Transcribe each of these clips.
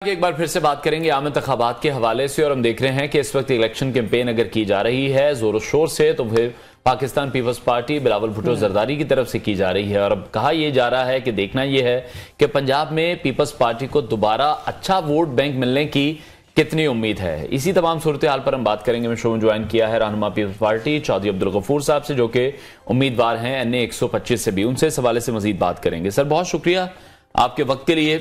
ایک بار پھر سے بات کریں گے عام انتخابات کے حوالے سے، اور ہم دیکھ رہے ہیں کہ اس وقت الیکشن کیمپین اگر کی جا رہی ہے زور و شور سے، تو پھر پاکستان پیپلز پارٹی بلاول بھٹو زرداری کی طرف سے کی جا رہی ہے، اور اب کہا یہ جا رہا ہے کہ دیکھنا یہ ہے کہ پنجاب میں پیپلز پارٹی کو دوبارہ اچھا ووٹ بینک ملنے کی کتنی امید ہے۔ اسی تمام صورتحال پر ہم بات کریں گے۔ میں شو میں جوائن کیا ہے رہنما پیپلز پارٹی چودھری عبدالغفور صاحب سے، جو کہ امیدوار ہیں NA 125 سے بھی، ان سے اس حوالے سے مزید بات کریں گے۔ سر بہت شکریہ آپ کے وقت کے لیے۔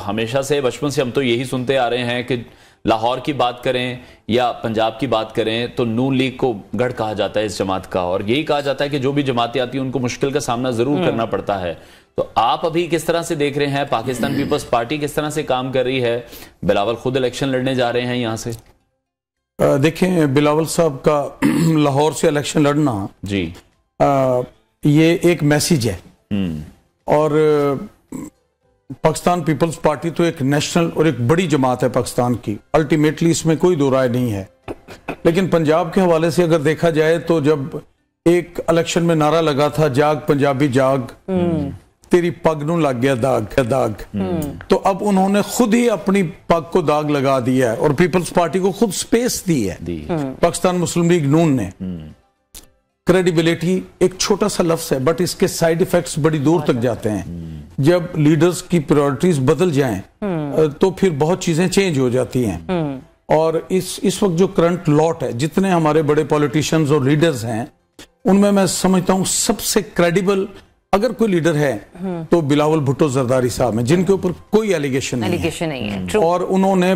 ہمیشہ سے بچپن سے ہم تو یہی سنتے آ رہے ہیں کہ لاہور کی بات کریں یا پنجاب کی بات کریں تو نون لیگ کو گڑھ کہا جاتا ہے اس جماعت کا، اور یہی کہا جاتا ہے کہ جو بھی جماعتیں آتی ہیں ان کو مشکل کا سامنا ضرور کرنا پڑتا ہے۔ تو آپ ابھی کس طرح سے دیکھ رہے ہیں پاکستان پیپلز پارٹی کس طرح سے کام کر رہی ہے؟ بلاول خود الیکشن لڑنے جا رہے ہیں یہاں سے۔ دیکھیں، بلاول صاحب کا لاہور سے الیکشن لڑنا جی یہ ایک میسیج ہے، اور پاکستان پیپلز پارٹی تو ایک نیشنل اور ایک بڑی جماعت ہے پاکستان کی، الٹیمیٹلی اس میں کوئی دو رائے نہیں ہے۔ لیکن پنجاب کے حوالے سے اگر دیکھا جائے تو جب ایک الیکشن میں نعرہ لگا تھا جاگ پنجابی جاگ، تیری پگ نو لگ گیا داغ، تو اب انہوں نے خود ہی اپنی پگ کو داغ لگا دیا ہے اور پیپلز پارٹی کو خود سپیس دی ہے۔ پاکستان مسلم لیگ نون نے کریڈیبلٹی ایک چھوٹا سا لفظ ہے، بٹ اس کے سائیڈ ایفیکٹس بڑی دور تک جاتے ہیں۔ جب لیڈرز کی پرائورٹیز بدل جائیں تو پھر بہت چیزیں چینج ہو جاتی ہیں، اور اس وقت جو کرنٹ لاٹ ہے، جتنے ہمارے بڑے پولیٹیشنز اور لیڈرز ہیں، ان میں سمجھتا ہوں سب سے کریڈیبل اگر کوئی لیڈر ہے تو بلاول بھٹو زرداری صاحب ہیں، جن کے اوپر کوئی ایلیگیشن نہیں ہے۔ اور انہوں نے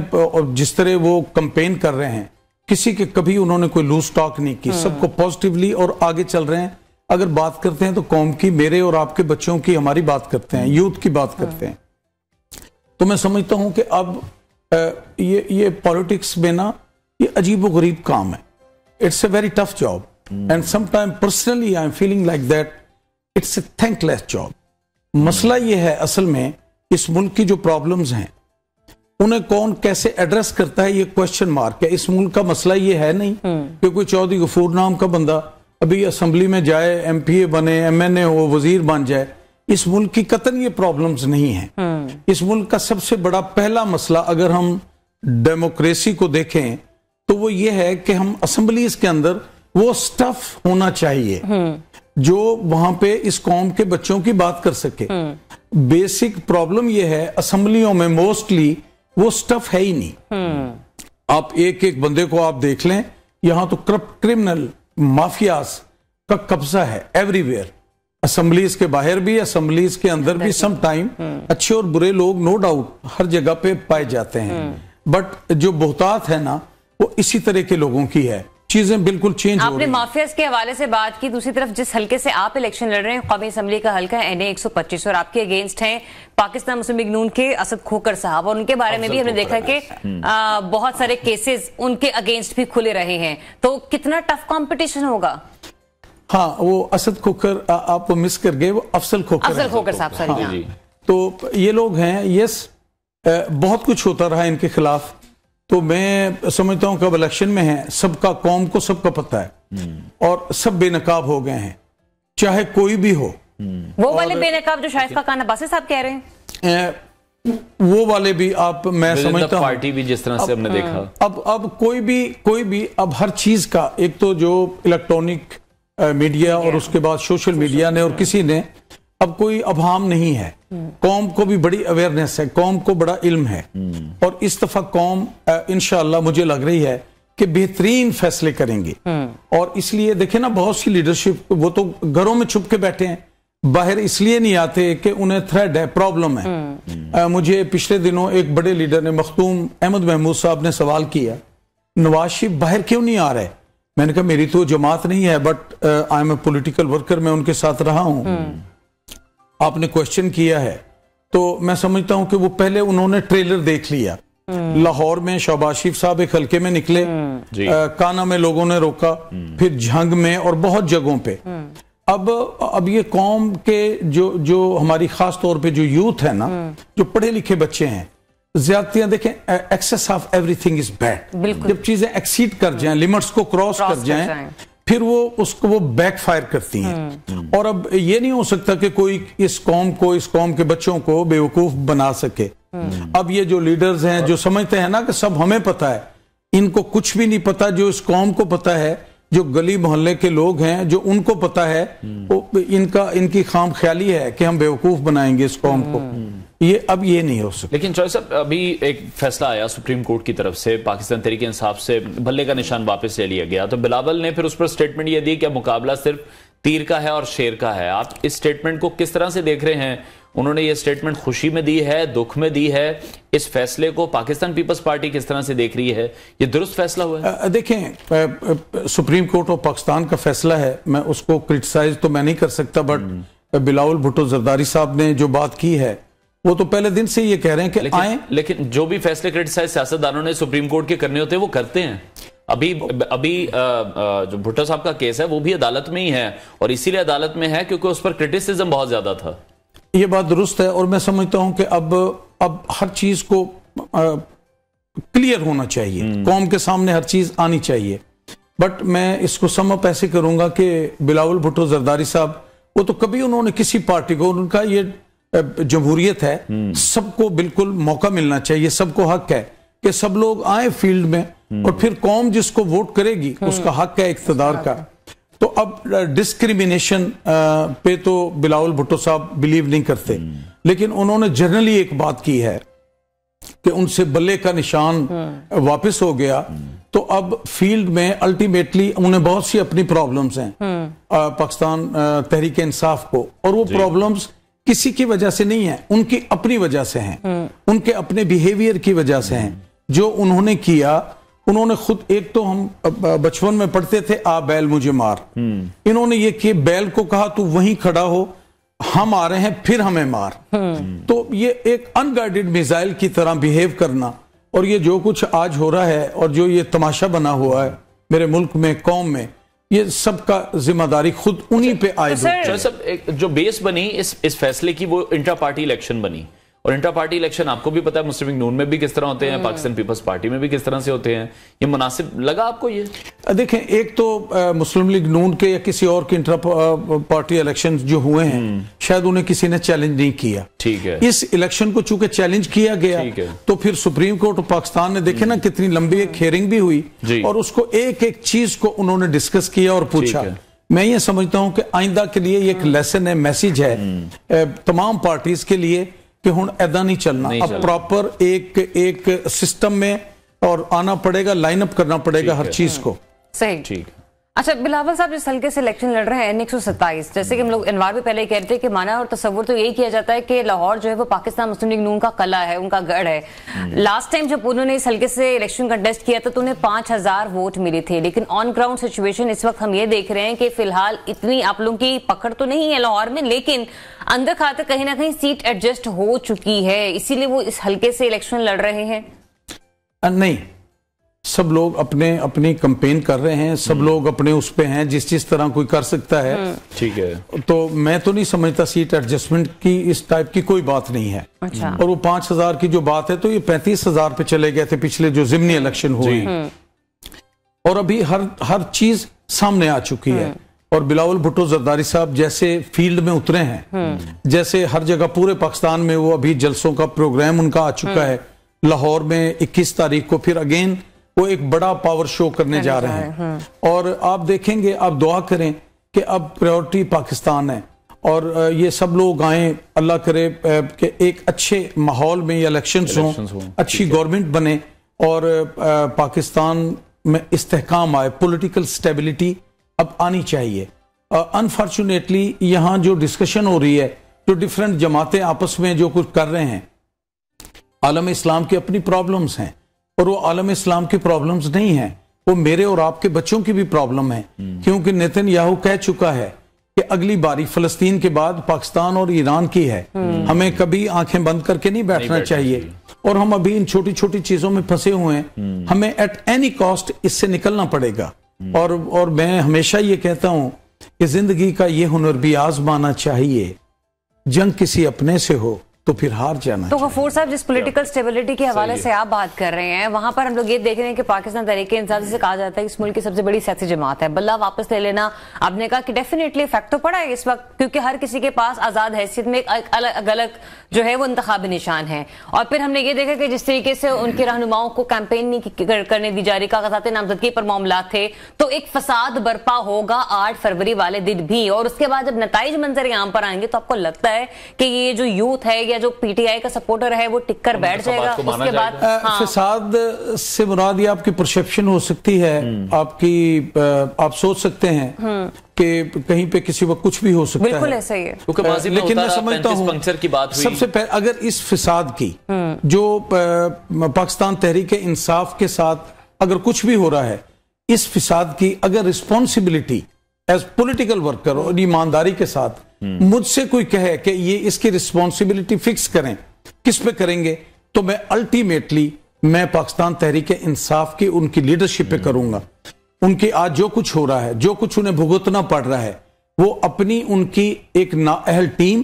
جس طرح وہ کمپین کر رہے ہیں، کسی کے کبھی انہوں نے کوئی لوز ٹاک نہیں کی، سب کو پازیٹیولی اور آگے چل رہے ہیں۔ اگر بات کرتے ہیں تو قوم کی، میرے اور آپ کے بچوں کی ہماری بات کرتے ہیں، یوتھ کی بات کرتے ہیں، تو میں سمجھتا ہوں کہ اب یہ پالیٹکس میں نا یہ عجیب و غریب کام ہے۔ It's a very tough job, and some time personally I am feeling like that it's a thankless job. مسئلہ یہ ہے اصل میں اس ملک کی جو پرابلمز ہیں انہیں کون کیسے ایڈریس کرتا ہے، یہ کوشچن مارک ہے۔ اس ملک کا مسئلہ یہ ہے نہیں کہ کوئی چودھری غفور نام کا بندہ ابھی اسمبلی میں جائے، MP بنے، MNA ہو، وزیر بن جائے۔ اس ملک کی قطعاً یہ پرابلمز نہیں ہیں۔ اس ملک کا سب سے بڑا پہلا مسئلہ اگر ہم ڈیموکریسی کو دیکھیں تو وہ یہ ہے کہ ہم اسمبلیز کے اندر وہ سٹف ہونا چاہیے جو وہاں پہ اس قوم کے بچوں کی بات کر سکے۔ بیسک پرابلم یہ ہے اسمبلیوں میں موسٹلی وہ سٹف ہے ہی نہیں۔ آپ ایک ایک بندے کو آپ دیکھ لیں، یہاں تو کرمنل مافیاز کا قبضہ ہے ایوری ویئر، اسمبلیز کے باہر بھی، اسمبلیز کے اندر بھی۔ سم ٹائم اچھے اور برے لوگ نو ڈاؤٹ ہر جگہ پہ پائے جاتے ہیں، بٹ جو بہتات ہے نا وہ اسی طرح کے لوگوں کی ہے۔ چیزیں بالکل چینج ہو رہی ہیں۔ آپ نے مافیاز کے حوالے سے بات کی، دوسری طرف جس حلقے سے آپ الیکشن لڑ رہے ہیں قومی اسمبلی کا حلقہ ہے NA 125، اور آپ کے اگینسٹ ہیں پاکستان مسلم لیگ نون کے اسد کھوکر صاحب، اور ان کے بارے میں بھی ہم نے دیکھا کہ بہت سارے کیسز ان کے اگینسٹ بھی کھلے رہے ہیں، تو کتنا ٹف کمپٹیشن ہوگا؟ ہاں، وہ اسد کھوکر آپ مس کر گئے، وہ افضل کھوکر صاحب، سوری۔ تو یہ لوگ ہیں، یس بہت کچھ ہوتا رہا ان کے خلاف، تو میں سمجھتا ہوں کہ اب الیکشن میں ہیں، سب کا قوم کو سب کا پتہ ہے، اور سب بے نقاب ہو گئے ہیں، چاہے کوئی بھی ہو۔ وہ والے بے نقاب جو شائستہ خان عباسی صاحب کہہ رہے ہیں، وہ والے بھی آپ، میں سمجھتا ہوں پارٹی بھی جس طرح سے ہم نے دیکھا، اب کوئی بھی اب ہر چیز کا، ایک تو جو الیکٹرونک میڈیا اور اس کے بعد سوشل میڈیا نے اور کسی نے، اب کوئی ابہام نہیں ہے، قوم کو بھی بڑی اویئرنیس ہے، قوم کو بڑا علم ہے، اور اس دفعہ قوم انشاءاللہ مجھے لگ رہی ہے کہ بہترین فیصلے کریں گے۔ اور اس لیے دیکھیں نا، بہت سی لیڈرشپ وہ تو گھروں میں چھپ کے بیٹھے ہیں، باہر اس لیے نہیں آتے کہ انہیں تھریڈ ہے، پرابلم ہے۔ مجھے پچھلے دنوں ایک بڑے لیڈر نے، مختوم احمد محمود صاحب نے سوال کیا، نواز شریف باہر کیوں نہیں آ رہے؟ میں نے کہا میری تو جماعت نہیں ہے، but I am a political worker, میں ان کے ساتھ رہا ہوں۔ آپ نے کوشچن کیا ہے تو میں سمجھتا ہوں کہ وہ پہلے انہوں نے ٹریلر دیکھ لیا۔ لاہور میں شہباز شریف صاحب ایک حلقے میں نکلے، کانا میں لوگوں نے روکا، پھر جھنگ میں، اور بہت جگہوں پہ۔ اب یہ قوم کے جو ہماری خاص طور پہ جو یوتھ ہے نا، جو پڑھے لکھے بچے ہیں، زیادتیاں دیکھیں، excess of everything is bad. جب چیزیں ایکسیڈ کر جائیں، لیمٹس کو کراس کر جائیں، پھر وہ اس کو وہ بیک فائر کرتی ہیں. اور اب یہ نہیں ہو سکتا کہ کوئی اس قوم کے بچوں کو بیوقوف بنا سکے. اب یہ جو لیڈرز ہیں جو سمجھتے ہیں نا کہ سب ہمیں پتہ ہے، ان کو کچھ بھی نہیں پتا. جو اس قوم کو پتہ ہے، جو گلی محلے کے لوگ ہیں جو ان کو پتہ ہے، ان کی خام خیالی ہے کہ ہم بیوقوف بنائیں گے اس قوم کو. اب یہ نہیں ہو سکتا. لیکن چوہدری صاحب ابھی ایک فیصلہ آیا سپریم کورٹ کی طرف سے، پاکستان تحریک انصاف سے بھلے کا نشان واپس لے لیا گیا، تو بلاول نے پھر اس پر سٹیٹمنٹ یہ دی کہ مقابلہ صرف تیر کا ہے اور شیر کا ہے. آپ اس سٹیٹمنٹ کو کس طرح سے دیکھ رہے ہیں؟ انہوں نے یہ سٹیٹمنٹ خوشی میں دی ہے، دکھ میں دی ہے؟ اس فیصلے کو پاکستان پیپلز پارٹی کس طرح سے دیکھ رہی ہے؟ یہ درست فیصلہ ہوا ہے؟ دیکھیں، سپریم کورٹ آف پاکستان کا فیصلہ ہے، میں اس کو کرٹیسائز تو میں نہیں کر سکتا، بٹ بلاول بھٹو زرداری صاحب نے جو بات کی ہے وہ تو پہلے دن سے یہ کہہ رہے ہیں کہ آئیں. لیکن جو بھی فیصلے کرٹیسائز سیاستدانوں نے سپریم کورٹ کے کرنے ہوتے ہیں وہ کرتے ہیں. ابھی جو بھٹو صاحب کا کیس ہے وہ بھی عدالت میں ہی ہے، اور اسی لیے عدالت میں ہے کیونکہ اس پر کرٹیسزم بہت زیادہ تھا. یہ بات درست ہے، اور میں سمجھتا ہوں کہ اب ہر چیز کو کلیئر ہونا چاہیے، قوم کے سامنے ہر چیز آنی چاہیے. بٹ میں اس کو سم اپ ایسے کروں گا کہ بلاول بھٹو زرداری صاحب وہ تو کبھی انہوں نے کسی پارٹی کو، ان کا یہ جمہوریت ہے، سب کو بالکل موقع ملنا چاہیے، سب کو حق ہے کہ سب لوگ آئیں فیلڈ میں، اور پھر قوم جس کو ووٹ کرے گی اس کا حق ہے اقتدار کا. تو اب ڈسکریمنیشن پہ تو بلاول بھٹو صاحب بلیو نہیں کرتے، لیکن انہوں نے جنرلی ایک بات کی ہے کہ ان سے بلے کا نشان واپس ہو گیا. تو اب فیلڈ میں الٹیمیٹلی انہیں بہت سی اپنی پرابلمز ہیں پاکستان تحریک انصاف کو، اور وہ پرابلمز کسی کی وجہ سے نہیں ہیں، ان کی اپنی وجہ سے ہیں، ان کے اپنے بیہیویئر کی وجہ سے ہیں. جو انہوں نے کیا، انہوں نے خود، ایک تو ہم بچپن میں پڑھتے تھے آ بیل مجھے مار، انہوں نے یہ کہ بیل کو کہا تو وہیں کھڑا ہو، ہم آ رہے ہیں پھر ہمیں مار. تو یہ ایک ان گائیڈڈ میزائل کی طرح بیہیو کرنا، اور یہ جو کچھ آج ہو رہا ہے اور جو یہ تماشا بنا ہوا ہے میرے ملک میں، قوم میں، یہ سب کا ذمہ داری خود انہی پہ عائد ہوتی ہے. جو بیس بنی اس فیصلے کی وہ انٹرا پارٹی الیکشن بنی، اور انٹرا پارٹی الیکشن آپ کو بھی پتا ہے مسلم لیگ نون میں بھی کس طرح ہوتے ہیں، پاکستان پیپلز پارٹی میں بھی کس طرح سے ہوتے ہیں. یہ مناسب لگا آپ کو؟ یہ دیکھیں، ایک تو مسلم لیگ نون کے یا کسی اور کے انٹرا پارٹی الیکشن جو ہوئے ہیں، شاید انہیں کسی نے چیلنج نہیں کیا. ٹھیک ہے. اس الیکشن کو چونکہ چیلنج کیا گیا تو پھر سپریم کورٹ آف پاکستان نے دیکھے نا کتنی لمبی ایک ہیئرنگ بھی ہوئی، اور اس کو ایک ایک چیز کو انہوں نے ڈسکس کیا اور پوچھا. میں یہ سمجھتا ہوں کہ آئندہ کے لیے یہ ایک لیسن ہے، میسیج ہے تمام پارٹیز کے لیے کہ ہن ایدا نہیں چلنا، اب پراپر ایک سسٹم میں اور آنا پڑے گا، لائن اپ کرنا پڑے گا ہر چیز کو. صحیح. ٹھیک. اچھا بلاول صاحب، جس حلقے سے الیکشن لڑ رہے ہیں N127، جیسے کہ ہم لوگ انوار بھی پہلے کہہ رہے تھے کہ مانا اور تصور تو یہی کیا جاتا ہے کہ لاہور جو ہے وہ پاکستان مسلم لیگ نون کا قلعہ ہے، ان کا گڑھ ہے. لاسٹ ٹائم جب انہوں نے اس حلقے سے الیکشن کنٹیسٹ کیا تھا تو انہیں 5000 ووٹ ملے تھے، لیکن آن گراؤنڈ سچویشن اس وقت ہم یہ دیکھ رہے ہیں کہ فی الحال اتنی آپ لوگوں کی پکڑ تو نہیں ہے لاہور میں، لیکن اندر کھاتے کہیں نہ کہیں سیٹ ایڈجسٹ ہو چکی ہے، اسی لیے وہ اس حلقے سے الیکشن لڑ رہے ہیں. نہیں، سب لوگ اپنی کمپین کر رہے ہیں، سب لوگ اپنے اس پہ ہیں جس طرح کوئی کر سکتا ہے. ٹھیک ہے. تو میں تو نہیں سمجھتا سیٹ ایڈجسٹمنٹ کی اس ٹائپ کی کوئی بات نہیں ہے. اور وہ 5000 کی جو بات ہے تو یہ 35,000 پہ چلے گئے تھے پچھلے جو ضمنی الیکشن ہوئی، اور ابھی ہر چیز سامنے آ چکی ہے. اور بلاول بھٹو زرداری صاحب جیسے فیلڈ میں اترے ہیں، جیسے ہر جگہ پورے پاکستان میں وہ ابھی جلسوں کا پروگرام ان کا آ چکا ہے. لاہور میں 21 تاریخ کو پھر اگین وہ ایک بڑا پاور شو کرنے جا رہے ہیں، اور آپ دیکھیں گے، آپ دعا کریں کہ اب پریورٹی پاکستان ہے، اور یہ سب لوگ آئیں، اللہ کرے کہ ایک اچھے ماحول میں یہ الیکشنز ہوں، اچھی گورنمنٹ بنے، اور پاکستان میں استحکام آئے، پولیٹیکل سٹیبلٹی اب آنی چاہیے. انفارچونیٹلی یہاں جو ڈسکشن ہو رہی ہے، جو ڈیفرنٹ جماعتیں آپس میں جو کچھ کر رہے ہیں، عالم اسلام کی اپنی پرابلمز ہیں، اور وہ عالم اسلام کی پرابلمز نہیں ہیں، وہ میرے اور آپ کے بچوں کی بھی پرابلم ہے. کیونکہ نیتن یاہو کہہ چکا ہے کہ اگلی باری فلسطین کے بعد پاکستان اور ایران کی ہے، ہمیں کبھی آنکھیں بند کر کے نہیں بیٹھنا چاہیے. اور ہم ابھی ان چھوٹی چھوٹی چیزوں میں پھنسے ہوئے ہیں، ہمیں ایٹ اینی کاسٹ اس سے نکلنا پڑے گا. اور میں ہمیشہ یہ کہتا ہوں کہ زندگی کا یہ ہنر بھی آزمانا چاہیے، جنگ کسی اپنے سے ہو تو پھر ہار جانا. تو غفور صاحب جس پولیٹیکل سٹیبلٹی کے حوالے سے آپ بات کر رہے ہیں وہاں پر ہم لوگ یہ دیکھ رہے ہیں کہ پاکستان تحریک انصاف سے کہا جاتا ہے کہ اس ملک کی سب سے بڑی سیاسی جماعت ہے. بلّہ واپس لے لینا آپ نے کہا کہ ڈیفینیٹلی افیکٹ تو پڑا ہے اس وقت, کیونکہ ہر کسی کے پاس آزاد حیثیت میں ایک الگ الگ جو ہے وہ انتخابی نشان ہے. اور پھر ہم نے یہ دیکھا کہ جس طریقے سے ان کے رہنماؤں کو کیمپین نہیں کرنے دی جا رہی, کاغذات نامزدگی پر معاملات تھے, تو ایک فساد برپا ہوگا 8 فروری والے دن بھی. اور اس کے بعد جب نتائج منظر عام پر آئیں گے تو آپ کو لگتا ہے کہ یہ جو یوتھ ہے یا جو پی ٹی آئی کا سپورٹر ہے وہ ٹک کر بیٹھ جائے گا؟ اس کے بعد فساد سے مراد یہ آپ کی پرسیپشن ہو سکتی ہے, آپ سوچ سکتے ہیں کہ کہیں پہ کسی وقت کچھ بھی ہو سکتا ہے. بالکل ایسا ہی ہے. لیکن میں سمجھتا ہوں سب سے پہلے اگر اس فساد کی جو پاکستان تحریک انصاف کے ساتھ اگر کچھ بھی ہو رہا ہے, اس فساد کی اگر رسپانسبلٹی ایز پولیٹیکل ورکر اور ایمانداری کے ساتھ مجھ سے کوئی کہے کہ یہ اس کی رسپانسبلٹی فکس کریں, کس پہ کریں گے, تو میں الٹیمیٹلی میں پاکستان تحریک انصاف کی ان کی لیڈرشپ پہ کروں گا. ان کی آج جو کچھ ہو رہا ہے, جو کچھ انہیں بھگتنا پڑ رہا ہے, وہ اپنی ان کی ایک نااہل ٹیم,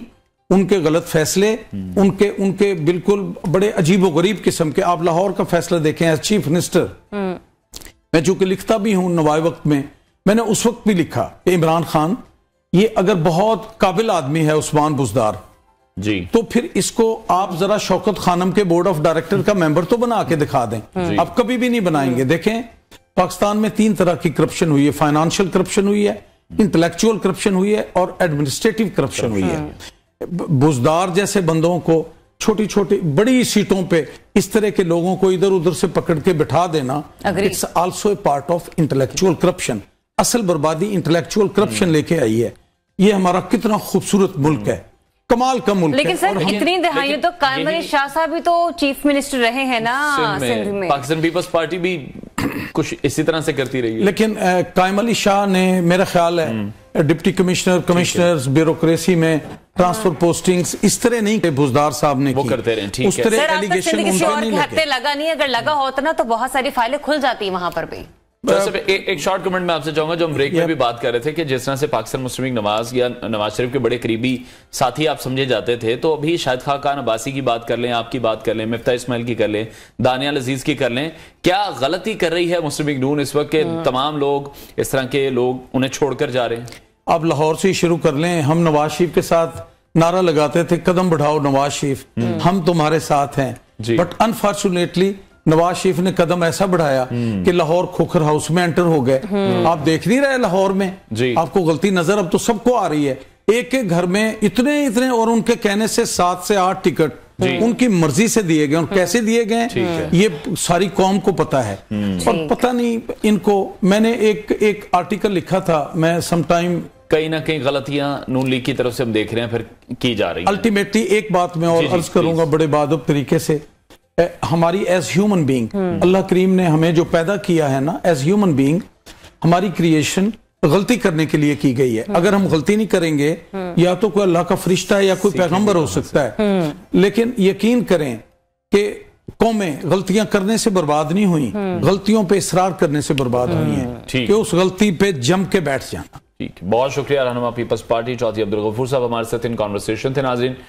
ان کے غلط فیصلے, ان کے بالکل بڑے عجیب و غریب قسم کے. آپ لاہور کا فیصلہ دیکھیں ایز چیف منسٹر, میں چونکہ لکھتا بھی ہوں نوائے وقت میں نے اس وقت بھی لکھا کہ عمران خان یہ اگر بہت قابل آدمی ہے عثمان بزدار جی, تو پھر اس کو آپ ذرا شوکت خانم کے بورڈ آف ڈائریکٹر کا ممبر تو بنا کے دکھا دیں. آپ کبھی بھی نہیں بنائیں گے. دیکھیں پاکستان میں 3 طرح کی کرپشن ہوئی ہے, فائنانشل کرپشن ہوئی ہے, انٹلیکچوئل کرپشن ہوئی ہے, اور ایڈمنسٹریٹو کرپشن ہوئی ہے. بزدار جیسے بندوں کو چھوٹی چھوٹی بڑی سیٹوں پہ اس طرح کے لوگوں کو ادھر ادھر سے پکڑ کے بٹھا دینا, it's also a part of intellectual corruption. اصل بربادی انٹلیکچوئل کرپشن لے کے آئی ہے. یہ ہمارا کتنا خوبصورت ملک ہے, کمال کا ملک ہے. لیکن سر اتنی دہائیوں تو قائم علی شاہ صاحب بھی تو چیف منسٹر رہے ہیں نا سندھ میں. پاکستان پیپلز پارٹی بھی کچھ اسی طرح سے کرتی رہی ہے. لیکن قائم علی شاہ نے میرا خیال ہے ڈپٹی کمشنرز بیوروکریسی میں ٹرانسفر پوسٹنگز اس طرح نہیں کہ بزدار صاحب نے وہ کرتے رہے. اس طرح ایلیگیشن ان پہ نہیں لگے. لگا نہیں, اگر لگا ہوتا نا تو بہت ساری فائلیں کھل جاتی وہاں پر بھی. ایک شارٹ کمنٹ میں آپ سے چاہوں گا, جو ہم بریک میں بھی بات کر رہے تھے کہ جس طرح سے پاکستان مسلم لیگ نواز یا نواز شریف کے بڑے قریبی ساتھی آپ سمجھے جاتے تھے, تو ابھی شاہد خاقان عباسی کی بات کر لیں, آپ کی بات کر لیں, مفتاح اسماعیل کی کر لیں, دانیال عزیز کی کر لیں, کیا غلطی کر رہی ہے مسلم لیگ نون اس وقت کہ تمام لوگ اس طرح کے لوگ انہیں چھوڑ کر جا رہے ہیں؟ آپ لاہور سے شروع کر لیں. ہم نواز شریف کے ساتھ نعرہ لگاتے تھے قدم بڑھاؤ نواز شریف, ہم تمہارے ساتھ ہیں. بٹ انفارچونیٹلی نواز شریف نے قدم ایسا بڑھایا کہ لاہور کھوکھر ہاؤس میں انٹر ہو گئے. آپ دیکھ نہیں رہے لاہور میں, آپ کو غلطی نظر اب تو سب کو آ رہی ہے. ایک گھر میں اتنے اور ان کے کہنے سے 7 سے 8 ٹکٹ ان کی مرضی سے دیے گئے, اور کیسے دیے گئے یہ ساری قوم کو پتا ہے. اور پتہ نہیں ان کو, میں نے ایک آرٹیکل لکھا تھا, میں سم ٹائم کہیں نہ کہیں غلطیاں نون لیگ کی طرف سے ہم دیکھ رہے ہیں پھر کی جا رہی ہیں. الٹیمیٹلی ایک بات میں اور عرض کروں گا بڑے بادب طریقے سے, ہماری ایز ہیومن بینگ اللہ کریم نے ہمیں جو پیدا کیا ہے نا, ایز ہیومن بینگ ہماری کریشن غلطی کرنے کے لیے کی گئی ہے. اگر ہم غلطی نہیں کریں گے, یا تو کوئی اللہ کا فرشتہ ہے یا کوئی پیغمبر ہو سکتا ہے, لیکن یقین کریں کہ قومیں غلطیاں کرنے سے برباد نہیں ہوئی, غلطیوں پہ اصرار کرنے سے برباد ہوئی ہیں, کہ اس غلطی پہ جم کے بیٹھ جانا. ٹھیک, بہت شکریہ رہنما پیپلز پارٹی چودھری عبدالغفور صاحب ہمارے ساتھ ان کانورسیشن تھے. ناظرین